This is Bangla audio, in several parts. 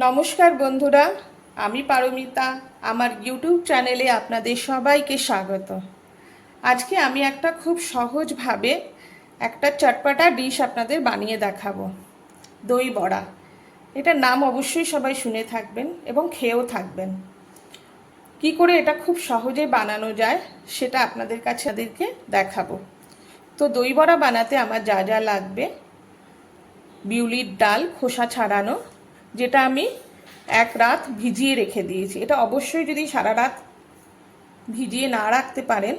নমস্কার বন্ধুরা, আমি পারমিতা। আমার ইউটিউব চ্যানেলে আপনাদের সবাইকে স্বাগত। আজকে আমি একটা খুব সহজভাবে একটা চটপটা ডিশ আপনাদের বানিয়ে দেখাবো, দই বড়া। এটার নাম অবশ্যই সবাই শুনে থাকবেন এবং খেয়েও থাকবেন। কি করে এটা খুব সহজে বানানো যায় সেটা আপনাদের কাছে দেখাবো। তো দই বড়া বানাতে আমার যা যা লাগবে: বিউলির ডাল খোসা ছাড়ানো, যেটা আমি এক রাত ভিজিয়ে রেখে দিয়েছি। এটা অবশ্যই যদি সারা রাত ভিজিয়ে না রাখতে পারেন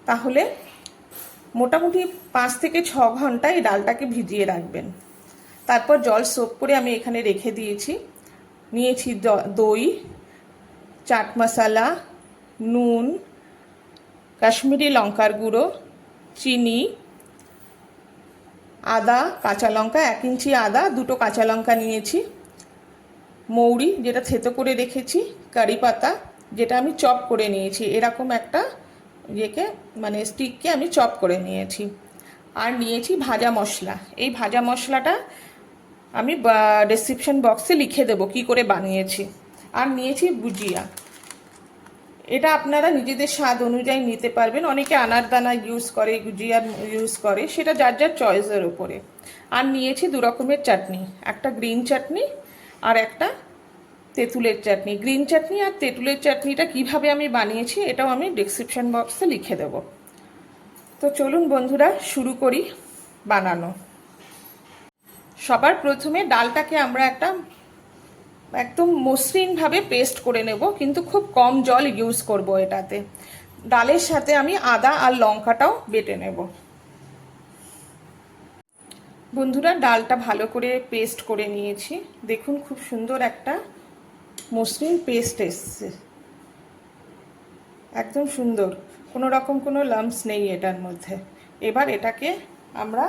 তাহলে মোটামুটি 5 থেকে 6 ঘন্টা এই ডালটাকে ভিজিয়ে রাখবেন। তারপর জল সোক করে আমি এখানে রেখে দিয়েছি। নিয়েছি দই, চাট মশলা, নুন, কাশ্মীরি লঙ্কার গুঁড়ো, চিনি, আদা, কাঁচা লঙ্কা 1 ইঞ্চি আদা, 2টো কাঁচা লঙ্কা নিয়েছি, মৌরি যেটা থেতো করে রেখেছি, কারি পাতা যেটা আমি চপ করে নিয়েছি, এরকম একটা মানে স্টিককে আমি চপ করে নিয়েছি। আর নিয়েছি ভাজা মশলা। এই ভাজা মশলাটা আমি ডেসক্রিপশন বক্সে লিখে দেবো কী করে বানিয়েছি। আর নিয়েছি ভুজিয়া। এটা আপনারা নিজেদের স্বাদ অনুযায়ী নিতে পারবেন। অনেকে আনারদানা ইউজ করে, গুজিয়া ইউজ করে, সেটা যার যার চয়েসের ওপরে। আর নিয়েছি 2 রকমের চাটনি, একটা গ্রিন চাটনি আর একটা তেঁতুলের চাটনি। গ্রিন চাটনি আর তেঁতুলের চাটনিটা কিভাবে আমি বানিয়েছি এটাও আমি ডেসক্রিপশন বক্সে লিখে দেব। তো চলুন বন্ধুরা শুরু করি বানানো। সবার প্রথমে ডালটাকে আমরা একদম মসৃণভাবে পেস্ট করে নেব, কিন্তু খুব কম জল ইউজ করব এটাতে। ডালের সাথে আমি আদা আর লঙ্কাটাও বেটে নেব। বন্ধুরা, ডালটা ভালো করে পেস্ট করে নিয়েছি। দেখুন খুব সুন্দর একটা মসৃণ পেস্ট এসছে, একদম সুন্দর, কোনো রকম কোনো লাম্পস নেই এটার মধ্যে। এবার এটাকে আমরা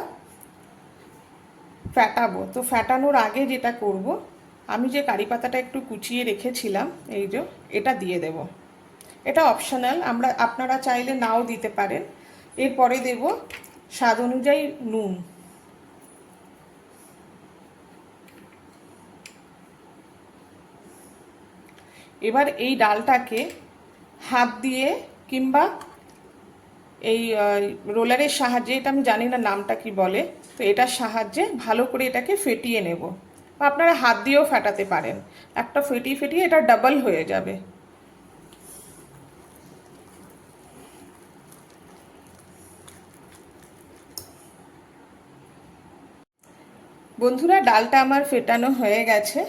ফ্যাটাবো। তো ফ্যাটানোর আগে যেটা করব, আমি যে কারি পাতাটা একটু কুচিয়ে রেখেছিলাম, এই যে এটা দিয়ে দেব। এটা অপশনাল, আপনারা চাইলে নাও দিতে পারেন। এরপরে দেব স্বাদ অনুযায়ী নুন। এবার এই ডালটাকে হাত দিয়ে কিংবা এই রোলারের সাহায্যে, এটা আমি জানি না নামটা কি বলে, তো এটার সাহায্যে ভালো করে এটাকে ফেটিয়ে নেব। আপনারা হাত দিয়েও ফাটাতে পারেন। একটা ফেটিয়ে এটা ডাবল হয়ে যাবে। বন্ধুরা, ডালটা আমার ফেটানো হয়ে গেছে।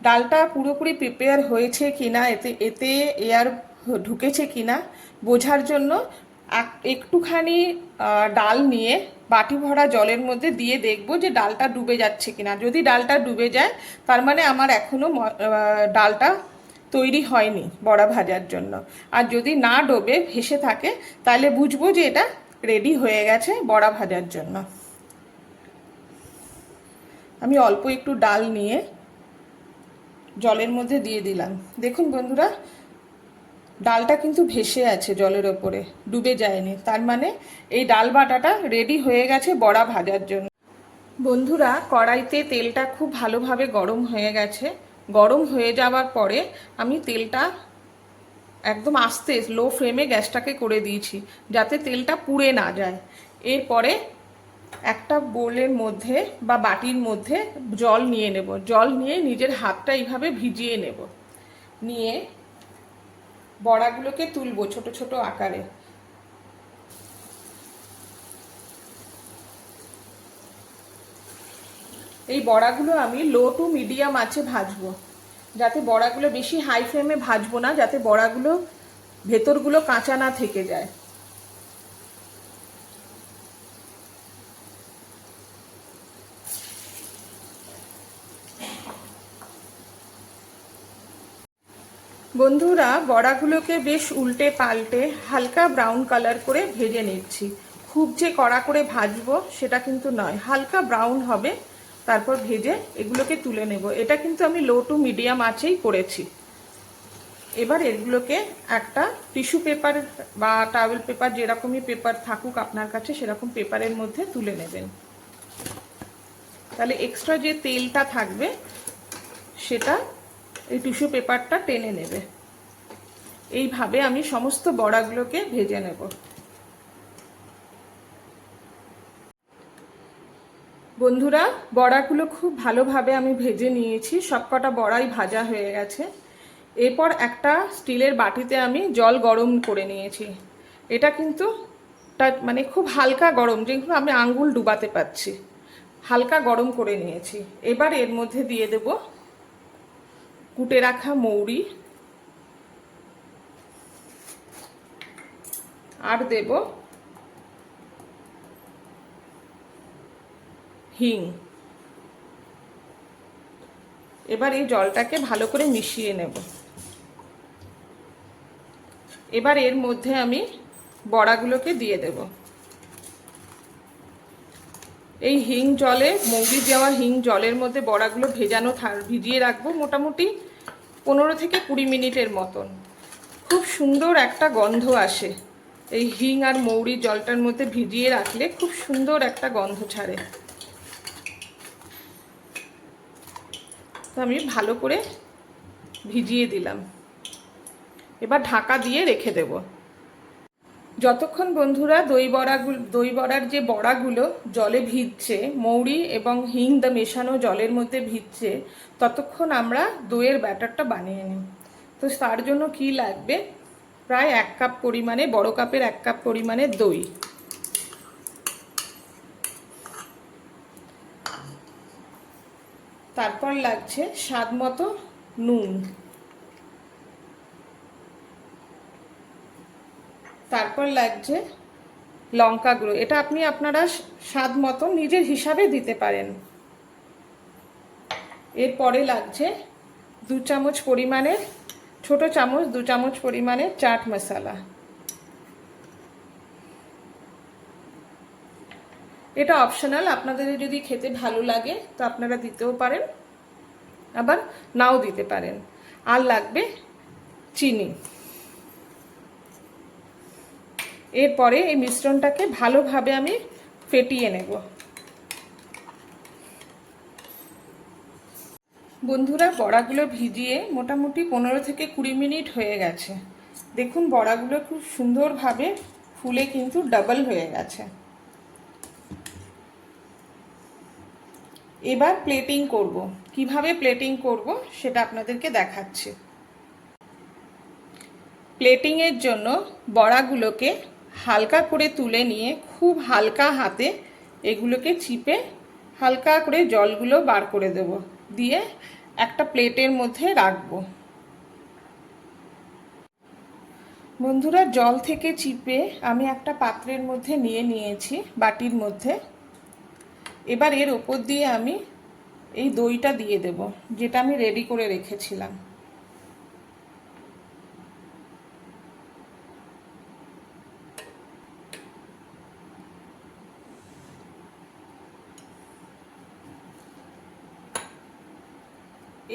ডালটা পুরোপুরি প্রিপেয়ার হয়েছে কিনা, এতে এয়ার ঢুকেছে কিনা বোঝার জন্য একটুখানি ডাল নিয়ে বাটি ভরা জলের মধ্যে দিয়ে দেখব যে ডালটা ডুবে যাচ্ছে কিনা। যদি ডালটা ডুবে যায় তার মানে আমার এখনো ডালটা তৈরি হয়নি বড়া ভাজার জন্য। আর যদি না ডোবে, ভেসে থাকে, তাহলে বুঝবো যে এটা রেডি হয়ে গেছে বড়া ভাজার জন্য। আমি অল্প একটু ডাল নিয়ে জলের মধ্যে দিয়ে দিলাম। দেখুন বন্ধুরা, ডালটা কিন্তু ভেসে আছে জলের ওপরে, ডুবে যায়নি। তার মানে এই ডাল বাটাটা রেডি হয়ে গেছে বড়া ভাজার জন্য। বন্ধুরা, কড়াইতে তেলটা খুব ভালোভাবে গরম হয়ে গেছে। গরম হয়ে যাওয়ার পরে আমি তেলটা একদম আস্তে লো ফ্লেমে গ্যাসটাকে করে দিয়েছি, যাতে তেলটা পুড়ে না যায়। এরপরে একটা বোলের মধ্যে বা বাটির মধ্যে জল নিয়ে নেব। জল নিয়ে নিজের হাতটা এইভাবে ভিজিয়ে নেব। নিয়ে বড়াগুলোকে তুলবো ছোট ছোট আকারে। এই বড়াগুলো আমি লো টু মিডিয়াম আঁচে ভাজবো, যাতে বড়াগুলো বেশি হাই ফ্লেমে ভাজবো না, যাতে বড়াগুলো ভেতরগুলো কাঁচা না থেকে যায়। বন্ধুরা, বড়াগুলোকে বেশ উল্টে পাল্টে হালকা ব্রাউন কালার করে ভেজে নিচ্ছি। খুব যে কড়া করে ভাজবো সেটা কিন্তু নয়, হালকা ব্রাউন হবে, তারপর ভেজে এগুলোকে তুলে নেব। এটা কিন্তু আমি লো টু মিডিয়াম আঁচেই করেছি। এবার এগুলোকে একটা টিস্যু পেপার বা টাওয়েল পেপার, যেরকমই পেপার থাকুক আপনার কাছে, সেরকম পেপারের মধ্যে তুলে নেবেন। তাহলে এক্সট্রা যে তেলটা থাকবে সেটা এই টিস্যু পেপারটা টেনে নেবে। এইভাবে আমি সমস্ত বড়াগুলোকে ভেজে নেব। বন্ধুরা, বড়াগুলো খুব ভালোভাবে আমি ভেজে নিয়েছি, সবকটা বড়াই ভাজা হয়ে গেছে। এরপর একটা স্টিলের বাটিতে আমি জল গরম করে নিয়েছি। এটা কিন্তু মানে খুব হালকা গরম, যেগুলো আমি আঙ্গুল ডুবাতে পারছি, হালকা গরম করে নিয়েছি। এবার এর মধ্যে দিয়ে দেব কুটে রাখা মৌরি, আর দেব হিং। এবার এই জলটাকে ভালো করে মিশিয়ে নেব। এবার এর মধ্যে আমি বড়াগুলোকে দিয়ে দেব। এই হিং জলে, মৌরি দেওয়া হিং জলের মধ্যে বড়াগুলো ভিজিয়ে রাখবো মোটামুটি 15 থেকে 20 মিনিটের মতন। খুব সুন্দর একটা গন্ধ আসে এই হিং আর মৌরি জলটার মধ্যে ভিজিয়ে রাখলে, খুব সুন্দর একটা গন্ধ ছাড়ে। তো আমি ভালো করে ভিজিয়ে দিলাম। এবার ঢাকা দিয়ে রেখে দেব। যতক্ষণ বন্ধুরা দই বড়ার যে বড়াগুলো জলে ভিজছে, মৌরি এবং হিং মেশানো জলের মধ্যে ভিজছে, ততক্ষণ আমরা দইয়ের ব্যাটারটা বানিয়ে নিই। তো তার জন্য কি লাগবে, প্রায় 1 কাপ পরিমাণে, বড় কাপের 1 কাপ পরিমাণে দই, তারপর লাগছে স্বাদ মতো নুন, তারপর লাগছে লঙ্কা গুঁড়ো। এটা আপনারা স্বাদ মতো নিজের হিসাবে দিতে পারেন। এরপরে লাগছে 2 চামচ পরিমাণে, ছোট চামচ 2 চামচ পরিমাণে চাট মশলা। এটা অপশনাল, আপনাদের যদি খেতে ভালো লাগে তো আপনারা দিতেও পারেন, আবার নাও দিতে পারেন। আর লাগবে চিনি। এরপরে এই মিশ্রণটাকে ভালোভাবে আমি ফেটিয়ে নেব। বন্ধুরা, বড়াগুলো ভিজিয়ে মোটামুটি 15 থেকে 20 মিনিট হয়ে গেছে। দেখুন বড়াগুলো খুব সুন্দরভাবে ফুলে কিন্তু ডাবল হয়ে গেছে। এবার প্লেটিং করব। কিভাবে প্লেটিং করব সেটা আপনাদেরকে দেখাচ্ছি। প্লেটিংয়ের জন্য বড়াগুলোকে হালকা করে তুলে নিয়ে খুব হালকা হাতে এগুলোকে চিপে হালকা করে জলগুলো বার করে দেব, দিয়ে একটা প্লেটের মধ্যে রাখবো। বন্ধুরা, জল থেকে চিপে আমি একটা পাত্রের মধ্যে নিয়ে নিয়েছি, বাটির মধ্যে। এবার এর ওপর দিয়ে আমি এই দইটা দিয়ে দেব, যেটা আমি রেডি করে রেখেছিলাম।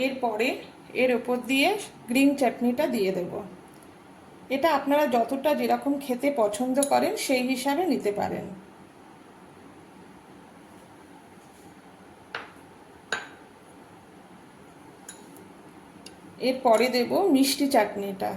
এরপরে এর ওপর দিয়ে গ্রিন চাটনিটা দিয়ে দেব। এটা আপনারা যতটা যেরকম খেতে পছন্দ করেন সেই হিসাবে নিতে পারেন। এরপরে দেব মিষ্টি চাটনিটা।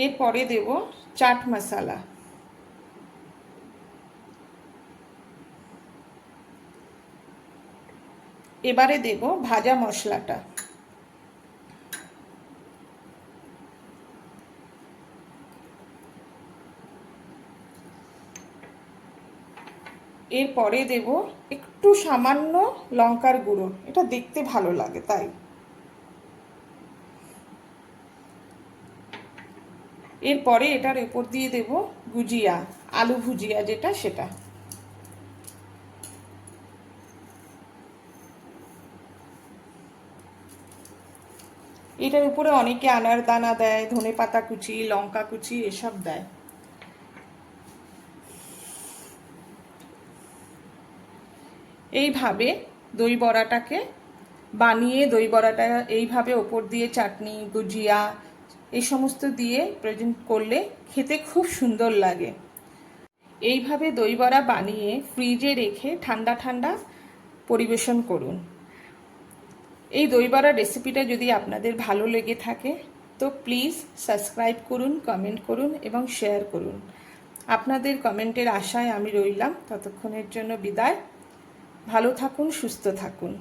এরপরে দেব চাট মশলা। এবারে দেব ভাজা মশলাটা। এরপরে দেব একটু সামান্য লঙ্কার গুঁড়ো, এটা দেখতে ভালো লাগে তাই। এরপরে এটার উপর দিয়ে দেব গুজিয়া, আলু ভুজিয়া যেটা, সেটা। এটার উপরে অনেকে আনার দানা দেয়, ধনেপাতা কুচি, লঙ্কা কুচি এসব দেয়। এইভাবে দই বড়াটাকে বানিয়ে, দই বড়াটা এইভাবে ওপর দিয়ে চাটনি, গুজিয়া এই সমস্ত দিয়ে প্রেজেন্ট করলে খেতে খুব সুন্দর লাগে। এইভাবে দই বড়া বানিয়ে ফ্রিজে রেখে ঠান্ডা ঠান্ডা পরিবেশন করুন। এই দই বড়ার রেসিপিটা যদি আপনাদের ভালো লেগে থাকে তো প্লিজ সাবস্ক্রাইব করুন, কমেন্ট করুন এবং শেয়ার করুন। আপনাদের কমেন্টের আশায় আমি রইলাম। ততক্ষণের জন্য বিদায়। ভালো থাকুন, সুস্থ থাকুন।